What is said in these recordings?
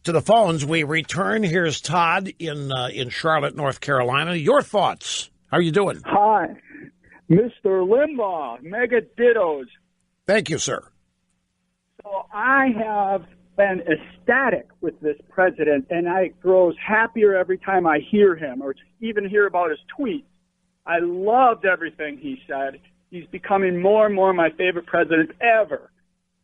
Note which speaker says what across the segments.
Speaker 1: To the phones we return. Here's Todd in Charlotte, North Carolina. Your thoughts? How are you doing?
Speaker 2: Hi, Mr. Limbaugh, mega dittos.
Speaker 1: Thank you, sir.
Speaker 2: So I have been ecstatic with this president, and I grows happier every time I hear him or even hear about his tweets. I loved everything he said. He's becoming more and more my favorite president ever.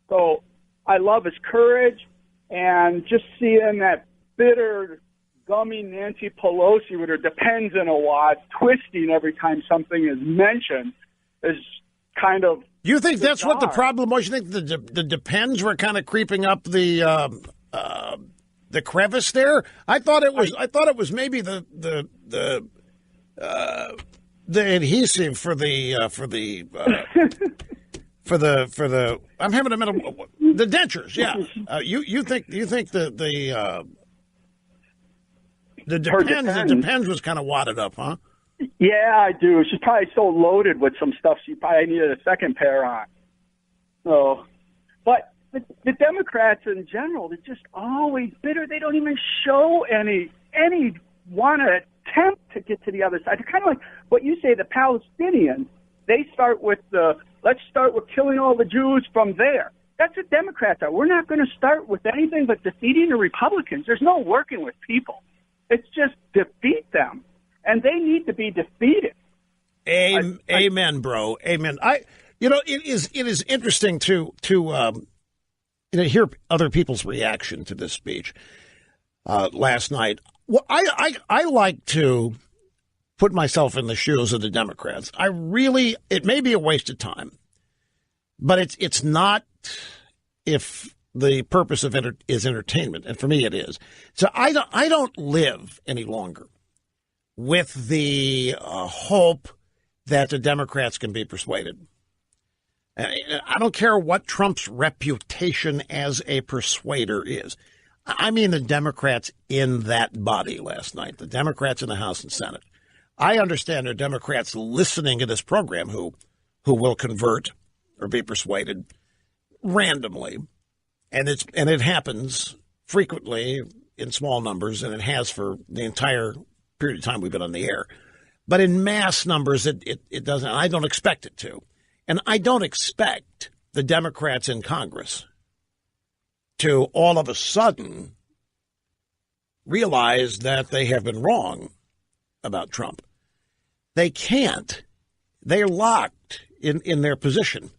Speaker 2: So I love his courage, and just seeing that bitter, gummy Nancy Pelosi with her Depends in a wad twisting every time something is mentioned is kind of
Speaker 1: You think
Speaker 2: bizarre.
Speaker 1: that's what the problem was? You think the Depends were kind of creeping up the crevice there? I thought it was maybe the adhesive for the I'm having a minute. The dentures, yeah. You think the Depends was kind of wadded up, huh?
Speaker 2: Yeah, I do. She's probably so loaded with some stuff she probably needed a second pair on. So, but the Democrats in general, they're just always bitter. They don't even show any want to attempt to get to the other side. They're kind of like what you say, the Palestinians. They start with let's start with killing all the Jews from there. That's what Democrats are. We're not going to start with anything but defeating the Republicans. There's no working with people. It's just defeat them. And they need to be defeated.
Speaker 1: Amen, bro. Amen. It is interesting to hear other people's reaction to this speech last night. Well, I like to put myself in the shoes of the Democrats. It may be a waste of time, but it's not if the purpose of it is entertainment, and for me it is. So I don't live any longer with the hope that the Democrats can be persuaded. I don't care what Trump's reputation as a persuader is. I mean the Democrats in that body last night, the Democrats in the House and Senate. I understand there are Democrats listening to this program who will convert or be persuaded randomly, and it happens frequently in small numbers, and it has for the entire period of time we've been on the air. But in mass numbers, it doesn't. I don't expect it to. And I don't expect the Democrats in Congress to all of a sudden realize that they have been wrong about Trump. They can't. They're locked in their position.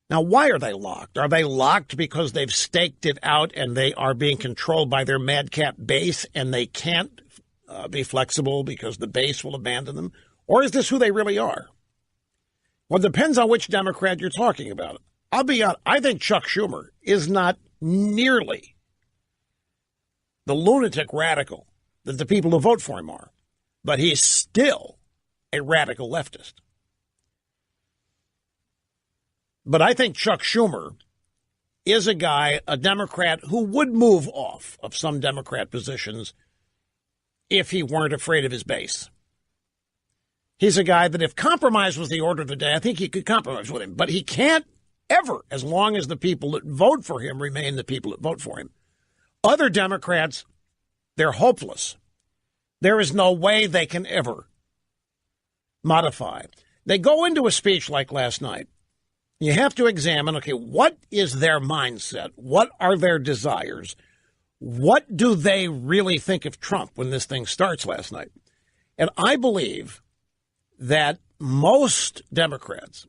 Speaker 1: Now, why are they locked? Are they locked because they've staked it out and they are being controlled by their madcap base and they can't be flexible because the base will abandon them? Or is this who they really are? Well, it depends on which Democrat you're talking about. I'll be honest, I think Chuck Schumer is not nearly the lunatic radical that the people who vote for him are, but he's still a radical leftist. But I think Chuck Schumer is a Democrat who would move off of some Democrat positions if he weren't afraid of his base. He's a guy that if compromise was the order of the day, I think he could compromise with him. But he can't ever, as long as the people that vote for him remain the people that vote for him. Other Democrats, they're hopeless. There is no way they can ever modify. They go into a speech like last night. You have to examine, okay, what is their mindset? What are their desires? What do they really think of Trump when this thing starts last night? And I believe that most Democrats,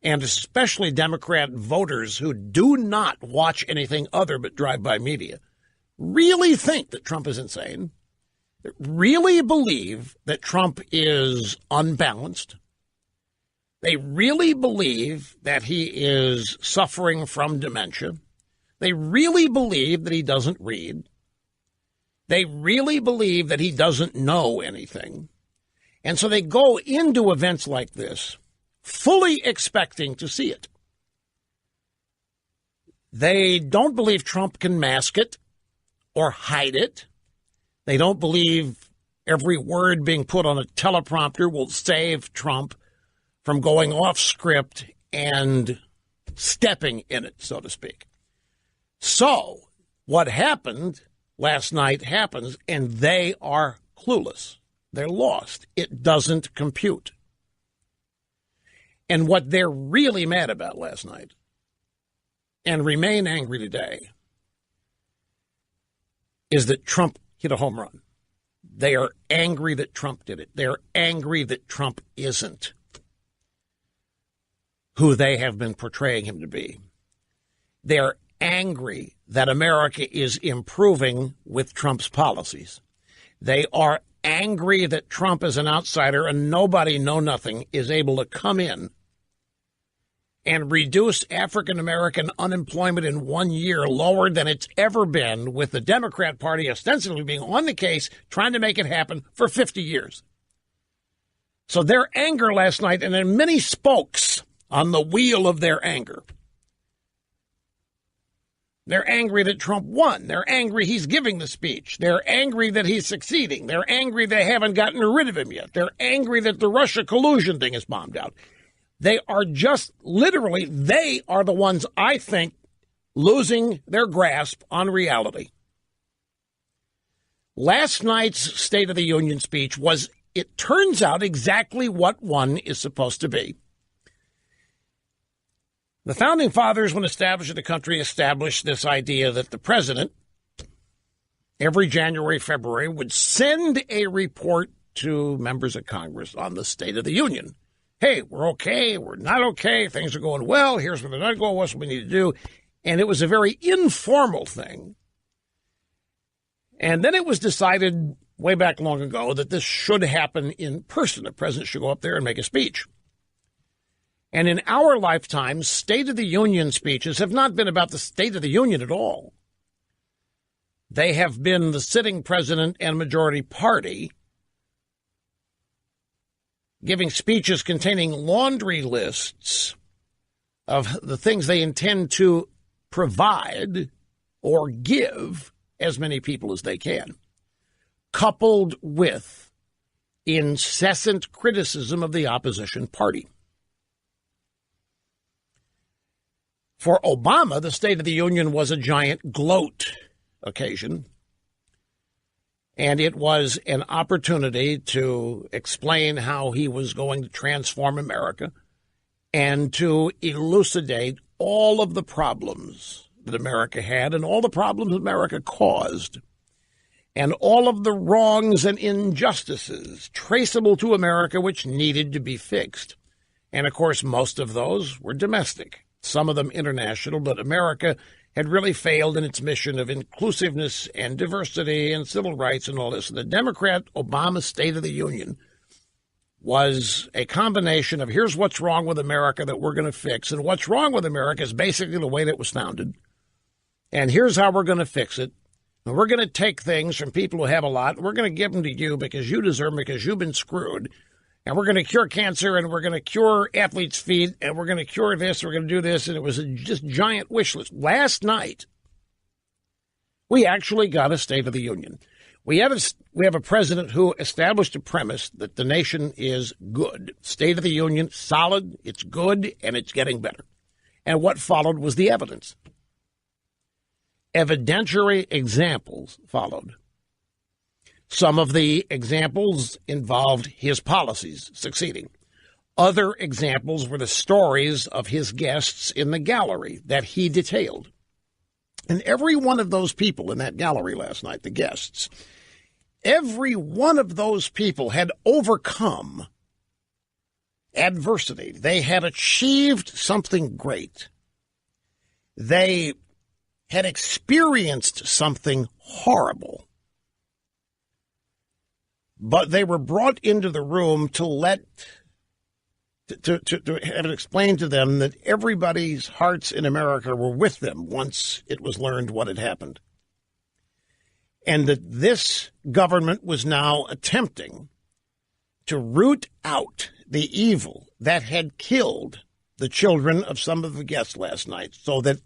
Speaker 1: and especially Democrat voters who do not watch anything other but drive-by media, really think that Trump is insane, really believe that Trump is unbalanced. They really believe that he is suffering from dementia. They really believe that he doesn't read. They really believe that he doesn't know anything. And so they go into events like this fully expecting to see it. They don't believe Trump can mask it or hide it. They don't believe every word being put on a teleprompter will save Trump from going off script and stepping in it, so to speak. So What happened last night happens, and they are clueless. They're lost. It doesn't compute. And what they're really mad about last night, and remain angry today, is that Trump hit a home run. They are angry that Trump did it. They're angry that Trump isn't who they have been portraying him to be. They're angry that America is improving with Trump's policies. They are angry that Trump is an outsider and nobody, know nothing, is able to come in and reduce African-American unemployment in 1 year lower than it's ever been, with the Democrat Party ostensibly being on the case, trying to make it happen for 50 years. So their anger last night, and there are many spokes on the wheel of their anger. They're angry that Trump won. They're angry he's giving the speech. They're angry that he's succeeding. They're angry they haven't gotten rid of him yet. They're angry that the Russia collusion thing is bombed out. They are just literally, they are the ones, I think, losing their grasp on reality. Last night's State of the Union speech was, it turns out, exactly what one is supposed to be. The Founding Fathers, when establishing the country, established this idea that the president, every January, February, would send a report to members of Congress on the State of the Union. Hey, we're okay, we're not okay, things are going well, here's where they're not going, what's what we need to do. And it was a very informal thing. And then it was decided way back long ago that this should happen in person. The president should go up there and make a speech. And in our lifetimes, State of the Union speeches have not been about the State of the Union at all. They have been the sitting president and majority party giving speeches containing laundry lists of the things they intend to provide or give as many people as they can, coupled with incessant criticism of the opposition party. For Obama, the State of the Union was a giant gloat occasion, and it was an opportunity to explain how he was going to transform America and to elucidate all of the problems that America had and all the problems America caused and all of the wrongs and injustices traceable to America which needed to be fixed. And, of course, most of those were domestic, some of them international, but America had really failed in its mission of inclusiveness and diversity and civil rights and all this. And the Democrat Obama State of the Union was a combination of here's what's wrong with America that we're going to fix, and what's wrong with America is basically the way that it was founded. And here's how we're going to fix it. And we're going to take things from people who have a lot, and we're going to give them to you because you deserve them, because you've been screwed. And we're going to cure cancer, and we're going to cure athletes' feet, and we're going to cure this, we're going to do this. And it was a just giant wish list. Last night, we actually got a State of the Union. We have a president who established a premise that the nation is good. State of the Union, solid, it's good, and it's getting better. And what followed was the evidence. Evidentiary examples followed. Some of the examples involved his policies succeeding. Other examples were the stories of his guests in the gallery that he detailed. And every one of those people in that gallery last night, the guests, every one of those people had overcome adversity. They had achieved something great. They had experienced something horrible. But they were brought into the room to have it explained to them that everybody's hearts in America were with them once it was learned what had happened. And that this government was now attempting to root out the evil that had killed the children of some of the guests last night so that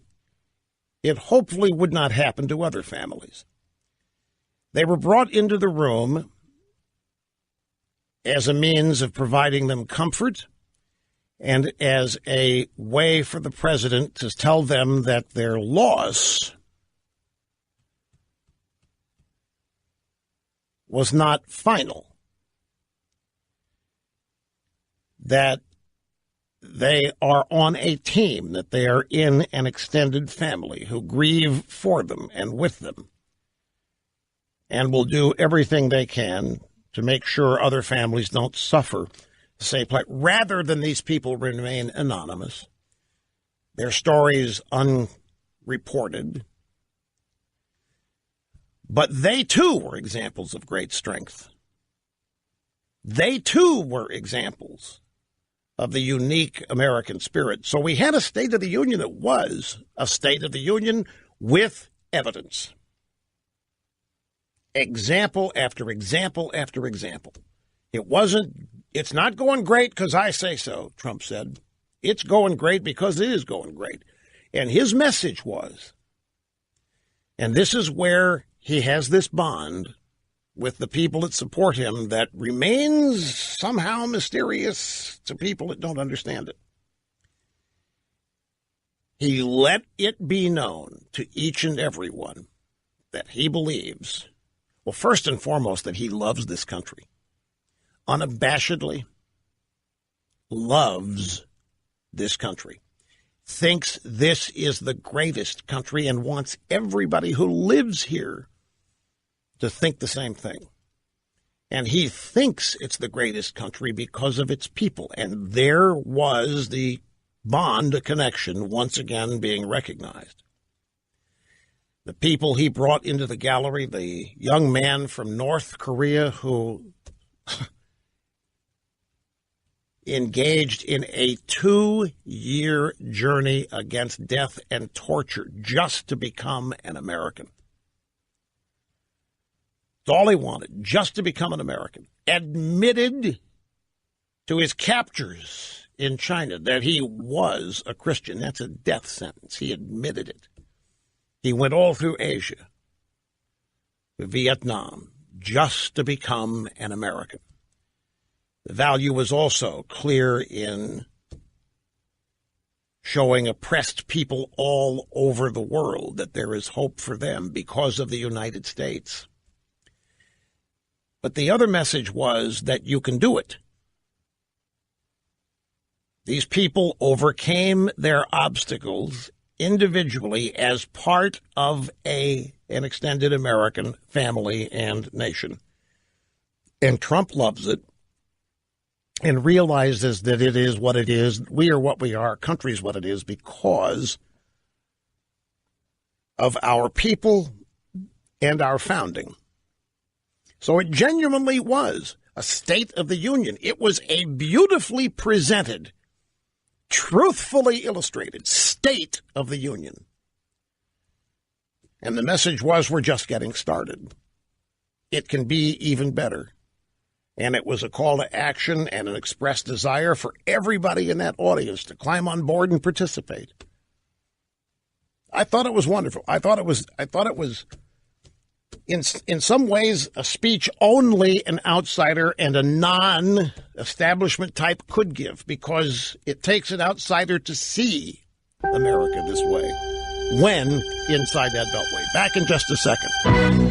Speaker 1: it hopefully would not happen to other families. They were brought into the room as a means of providing them comfort and as a way for the president to tell them that their loss was not final, that they are on a team, that they are in an extended family who grieve for them and with them and will do everything they can to make sure other families don't suffer the same plight, rather than these people remain anonymous, their stories unreported. But they, too, were examples of great strength. They, too, were examples of the unique American spirit. So we had a State of the Union that was a State of the Union with evidence. Example after example after example. It's not going great because I say so, Trump said. It's going great because it is going great. And his message was, and this is where he has this bond with the people that support him that remains somehow mysterious to people that don't understand it. He let it be known to each and every one that he believes, well, first and foremost, that he loves this country. Unabashedly loves this country. Thinks this is the greatest country and wants everybody who lives here to think the same thing. And he thinks it's the greatest country because of its people. And there was the bond, a connection, once again being recognized. The people he brought into the gallery, the young man from North Korea who engaged in a 2-year journey against death and torture just to become an American. That's all he wanted, just to become an American. Admitted to his captures in China that he was a Christian. That's a death sentence. He admitted it. He went all through Asia, Vietnam, just to become an American. The value was also clear in showing oppressed people all over the world that there is hope for them because of the United States. But the other message was that you can do it. These people overcame their obstacles individually as part of an extended American family and nation. And Trump loves it and realizes that it is what it is. We are what we are. Our country is what it is because of our people and our founding. So it genuinely was a State of the Union. It was a beautifully presented, truthfully illustrated State of the Union. And the message was, we're just getting started. It can be even better. And it was a call to action and an expressed desire for everybody in that audience to climb on board and participate. I thought it was wonderful. I thought it was in some ways a speech only an outsider and a non-establishment type could give, because it takes an outsider to see America this way when inside that beltway. Back in just a second.